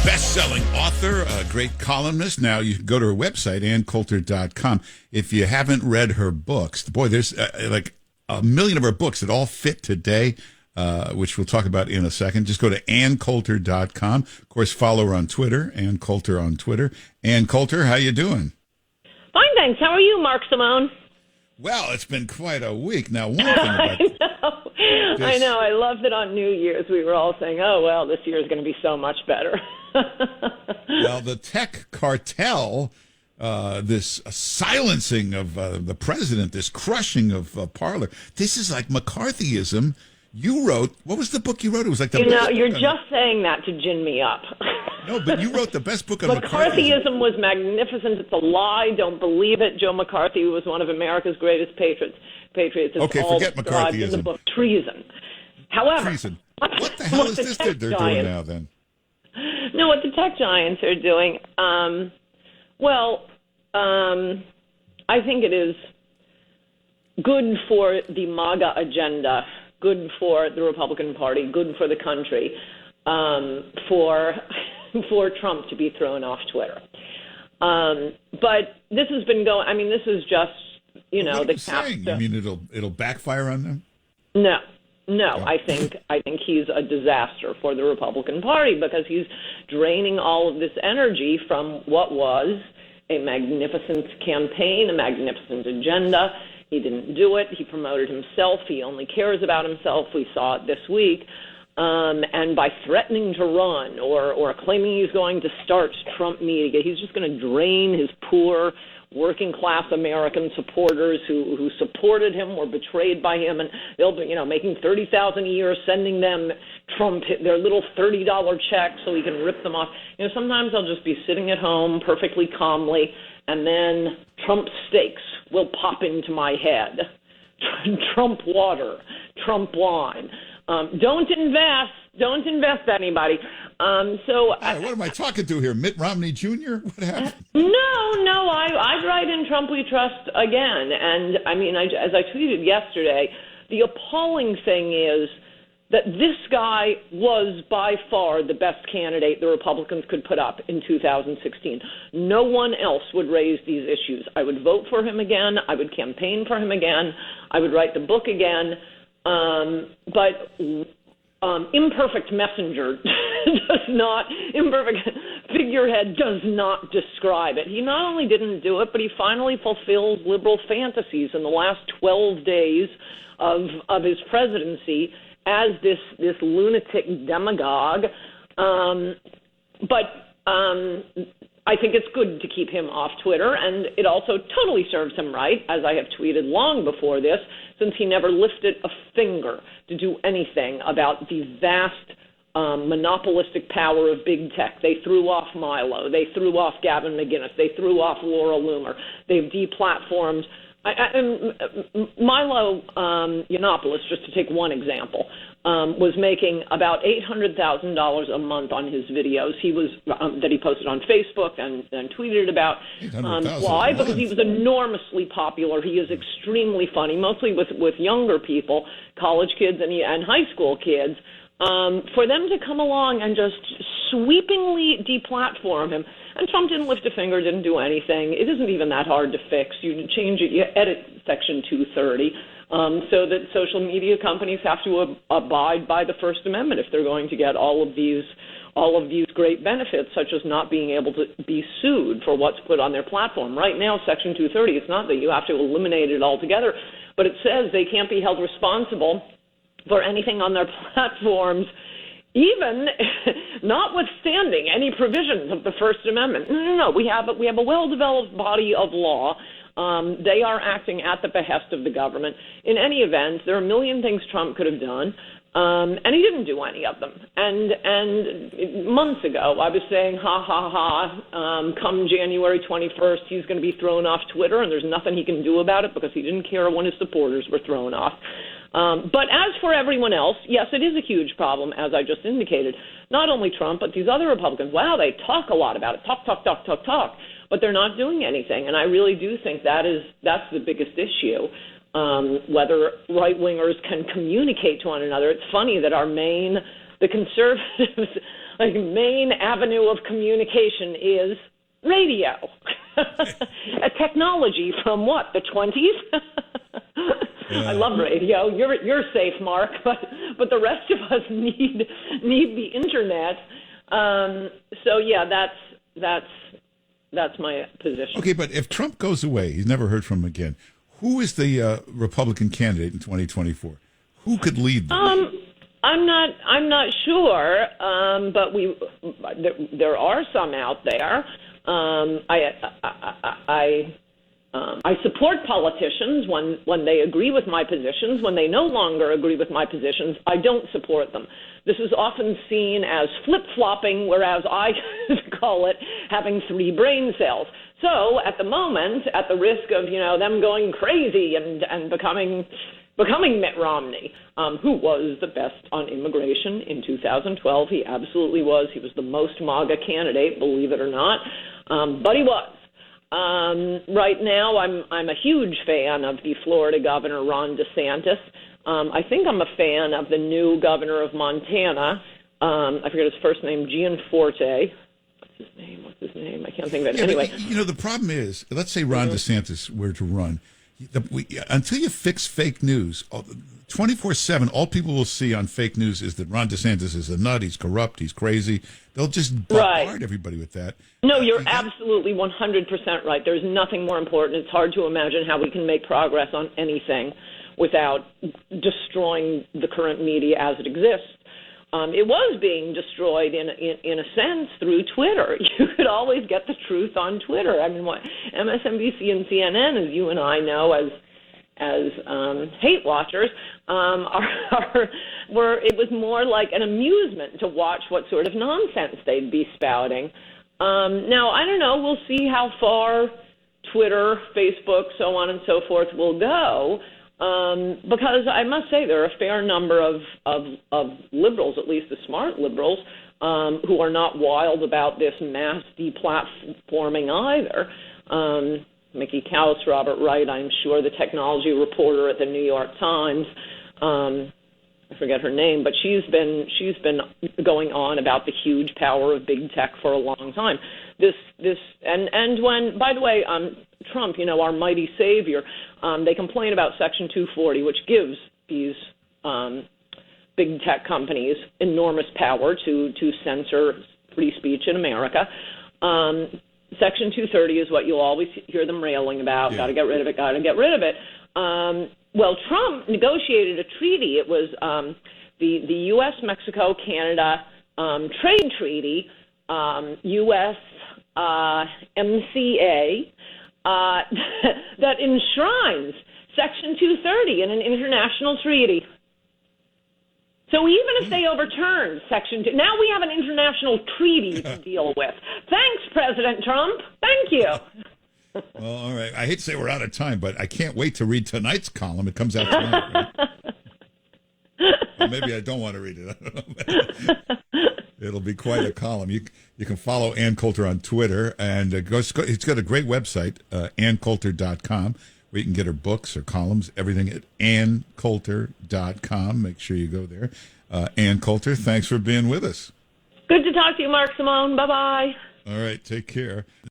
Best-selling author, a great columnist. Now you can go to her website, AnnCoulter.com. If you haven't read her books, boy, there's like a million of her books that all fit today, which we'll talk about in a second. Just go to AnnCoulter.com. Of course, follow her on Twitter, Ann Coulter on Twitter. Ann Coulter, how you doing? Fine, thanks. How are you, Mark Simone? Well, it's been quite a week. Now, one thing about I know. I love that on New Year's we were all saying, oh, well, this year is going to be so much better. Well, the tech cartel, this silencing of the president, this crushing of Parler, this is like McCarthyism. You wrote, what was the book you wrote? It was like the you're just saying that to gin me up. No, but you wrote the best book on McCarthyism was magnificent. It's a lie. Don't believe it. Joe McCarthy was one of America's greatest patriots. It's okay, all forget McCarthyism. In the book Treason. However, treason. What the hell is this they're doing now then? No, what the tech giants are doing, I think it is good for the MAGA agenda, good for the Republican Party, good for the country, for Trump to be thrown off Twitter. But this has been going. I mean, this is just what are you saying? You mean it'll backfire on them? No. I think he's a disaster for the Republican Party because he's draining all of this energy from what was a magnificent campaign, a magnificent agenda. He didn't do it. He promoted himself. He only cares about himself. We saw it this week. And by threatening to run or claiming he's going to start Trump media, he's just going to drain his poor working-class American supporters who supported him, were betrayed by him, and they'll be, making $30,000 a year, sending them Trump their little $30 checks so he can rip them off. Sometimes I'll just be sitting at home perfectly calmly, and then Trump steaks will pop into my head. Trump water, Trump wine. Don't invest anybody. What am I talking to here? Mitt Romney Jr.? What happened? No, I'd write in Trump We Trust again. And I mean, as I tweeted yesterday, the appalling thing is that this guy was by far the best candidate the Republicans could put up in 2016. No one else would raise these issues. I would vote for him again. I would campaign for him again. I would write the book again. But imperfect messenger imperfect figurehead does not describe it. He not only didn't do it, but he finally fulfills liberal fantasies in the last 12 days of his presidency as this lunatic demagogue. But I think it's good to keep him off Twitter, and it also totally serves him right, as I have tweeted long before this, since he never lifted a finger to do anything about the vast monopolistic power of big tech. They threw off Milo. They threw off Gavin McInnes. They threw off Laura Loomer. They've deplatformed. Milo Yiannopoulos, just to take one example, was making about $800,000 a month on his videos. He was that he posted on Facebook and tweeted about. Why? Because he was enormously popular. He is extremely funny, mostly with younger people, college kids and high school kids. For them to come along and just sweepingly deplatform him. And Trump didn't lift a finger, didn't do anything. It isn't even that hard to fix. You change it, you edit Section 230 so that social media companies have to abide by the First Amendment if they're going to get all of these great benefits, such as not being able to be sued for what's put on their platform. Right now, Section 230, it's not that you have to eliminate it altogether, but it says they can't be held responsible for anything on their platforms, even notwithstanding any provisions of the First Amendment. No. We have a well-developed body of law. They are acting at the behest of the government. In any event, there are a million things Trump could have done, and he didn't do any of them. And months ago, I was saying, come January 21st, he's going to be thrown off Twitter, and there's nothing he can do about it because he didn't care when his supporters were thrown off. But as for everyone else, yes, it is a huge problem, as I just indicated. Not only Trump, but these other Republicans. Wow, they talk a lot about it. Talk. But they're not doing anything. And I really do think that's the biggest issue, whether right-wingers can communicate to one another. It's funny that the conservatives main avenue of communication is radio. A technology from what, the 20s? I love radio. You're safe, Mark, but the rest of us need the internet. So yeah, that's my position. Okay, but if Trump goes away, he's never heard from him again. Who is the Republican candidate in 2024? Who could lead them? I'm not sure, but there are some out there. I support politicians when they agree with my positions. When they no longer agree with my positions, I don't support them. This is often seen as flip-flopping, whereas I call it having 3 brain cells. So at the moment, at the risk of them going crazy and becoming Mitt Romney, who was the best on immigration in 2012. He absolutely was. He was the most MAGA candidate, believe it or not, but he was. Right now, I'm a huge fan of the Florida governor, Ron DeSantis. I think I'm a fan of the new governor of Montana. I forget his first name, Gianforte. What's his name? I can't think of it. Anyway. But, the problem is, let's say Ron DeSantis were to run. Until you fix fake news, 24/7, all people will see on fake news is that Ron DeSantis is a nut, he's corrupt, he's crazy. They'll just bombard everybody with that. No, you're absolutely 100% right. There's nothing more important. It's hard to imagine how we can make progress on anything without destroying the current media as it exists. It was being destroyed in a sense through Twitter. You could always get the truth on Twitter. I mean, what MSNBC and CNN, as you and I know, as hate watchers, it was more like an amusement to watch what sort of nonsense they'd be spouting. Now, I don't know. We'll see how far Twitter, Facebook, so on and so forth will go. Because I must say there are a fair number of liberals, at least the smart liberals, who are not wild about this mass deplatforming either. Mickey Kaus, Robert Wright, I'm sure the technology reporter at the New York Times, I forget her name, but she's been going on about the huge power of big tech for a long time. And when, by the way, Trump, our mighty savior, they complain about Section 240, which gives these big tech companies enormous power to censor free speech in America. Section 230 is what you'll always hear them railing about. Yeah. Got to get rid of it. Got to get rid of it. Well, Trump negotiated a treaty. It was the U.S., Mexico, Canada trade treaty, U.S. MCA, that enshrines Section 230 in an international treaty. So even if they overturn Section 2, now we have an international treaty to deal with. Thanks, President Trump. Thank you. Well, all right. I hate to say we're out of time, but I can't wait to read tonight's column. It comes out tonight, right? Well, maybe I don't want to read it. I don't know. It'll be quite a column. You can follow Ann Coulter on Twitter, and it's got a great website, AnnCoulter.com, where you can get her books, her columns, everything at AnnCoulter.com. Make sure you go there. Ann Coulter, thanks for being with us. Good to talk to you, Mark Simone. Bye-bye. All right, take care.